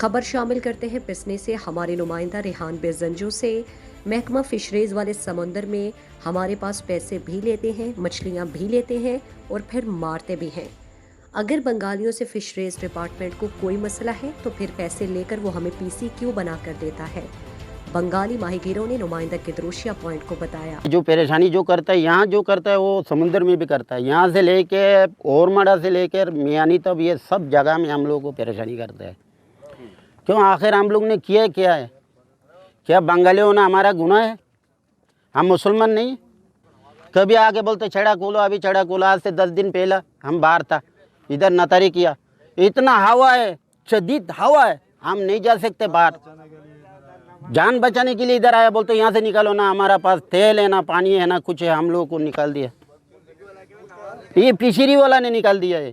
खबर शामिल करते हैं पिसने से हमारे नुमाइंदा रेहान बेजंजो से। महकमा फिशरीज वाले समंदर में हमारे पास पैसे भी लेते हैं, मछलियां भी लेते हैं और फिर मारते भी हैं। अगर बंगालियों से फिशरीज डिपार्टमेंट को कोई मसला है तो फिर पैसे लेकर वो हमें पीसी क्यों बना कर देता है। बंगाली माहीगीरों ने नुमाइंदा गिद्रोशिया पॉइंट को बताया, जो परेशानी जो करता है यहाँ जो करता है वो समुद्र में भी करता है। यहाँ से लेके ओरमाड़ा से लेकर मियानी तक ये सब जगह में हम लोग को परेशानी करता है। क्यों आखिर हम लोग ने किया क्या है? क्या बंगालियों ने हमारा गुनाह है? हम मुसलमान नहीं? कभी आके बोलते छड़ा खोलो, अभी छड़ा खोलो। आज से 10 दिन पहला हम बाहर था, इधर नतारी किया। इतना हवा है, शदीद हवा है, हम नहीं जा सकते बाहर। जान बचाने के लिए इधर आया, बोलते यहाँ से निकालो ना, हमारा पास तेल है ना पानी है ना कुछ है। हम लोगों को निकाल दिया, ये फिशरी वाला ने निकाल दिया है।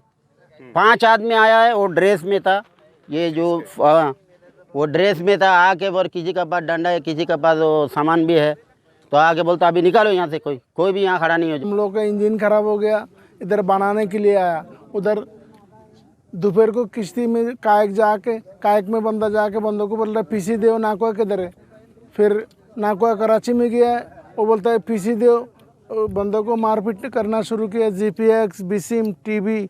5 आदमी आया है, वो ड्रेस में था, ये जो वो ड्रेस में था। आके और किसी का पास डंडा है, किसी का पास वो सामान भी है, तो आके बोलता अभी निकालो यहाँ से। कोई भी यहाँ खड़ा नहीं हो। हम लोग का इंजन खराब हो गया, इधर बनाने के लिए आया। उधर दोपहर को किश्ती में कायक में बंदा जाके बंदों को बोल रहा है पीसी दो, नाकुआ किधर है। फिर नाकुआ कराची में गया, वो बोलता है पीसी दो। बंदों को मारपीट करना शुरू किया। जीपीएक्स, बीसीम, टीवी,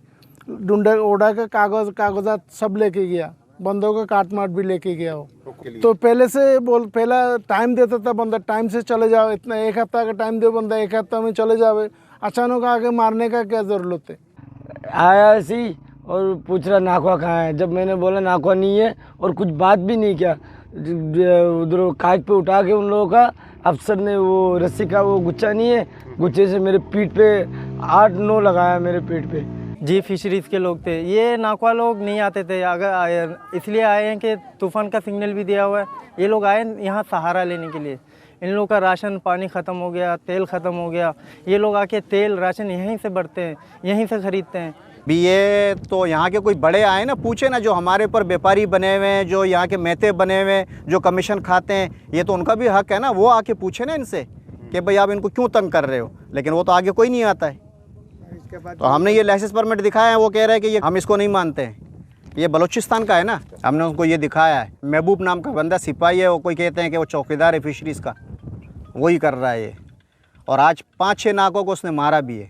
डुंडा ओडा का कागजात सब लेके गया। बंदों का काट माट भी लेके गया हो। तो पहला टाइम देता था बंदा, टाइम से चले जाओ, इतना 1 हफ्ता का टाइम दो, बंदा 1 हफ्ता में चले जावे। अचानक आके मारने का क्या ज़रूरत है? आया सी और पूछ रहा नाकुआ कहाँ है। जब मैंने बोला नाकुआ नहीं है और कुछ बात भी नहीं किया, उधर कागज पे उठा के उन लोगों का अफसर ने वो रस्सी का वो गुच्छा नहीं है, गुच्छे से मेरे पीठ पे 8-9 लगाया मेरे पीठ पे। जी फिशरीज़ के लोग थे ये। नाकुआ लोग नहीं आते थे, अगर इसलिए आए हैं कि तूफ़ान का सिग्नल भी दिया हुआ है। ये लोग आए यहाँ सहारा लेने के लिए। इन लोगों का राशन पानी ख़त्म हो गया, तेल ख़त्म हो गया। ये लोग आके तेल राशन यहीं से भरते हैं, यहीं से ख़रीदते हैं। भी ये तो यहाँ के कोई बड़े आए ना, पूछे ना, जो हमारे ऊपर व्यापारी बने हुए हैं, जो यहाँ के मेहते बने हुए हैं, जो कमीशन खाते हैं, ये तो उनका भी हक है ना। वो आके पूछे ना इनसे कि भाई आप इनको क्यों तंग कर रहे हो। लेकिन वो तो आगे कोई नहीं आता है। तो हमने ये लाइसेंस परमिट दिखाया है, वो कह रहे हैं कि ये हम इसको नहीं मानते हैं, ये बलूचिस्तान का है ना। हमने उनको ये दिखाया है। महबूब नाम का बंदा सिपाही है, वो कोई कहते हैं कि वो चौकीदार है फिशरीज़ का, वही कर रहा है ये। और आज 5-6 नाकों को उसने मारा भी है।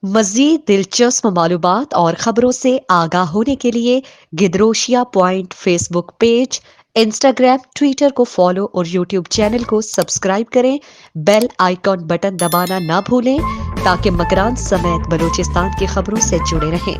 मज़ीद दिलचस्प मालूमात और ख़बरों से आगाह होने के लिए गिद्रोशिया point Facebook page, Instagram, Twitter को फॉलो और यूट्यूब चैनल को सब्सक्राइब करें। बेल आइकॉन बटन दबाना ना भूलें ताकि मकरान समेत बलूचिस्तान की खबरों से जुड़े रहें।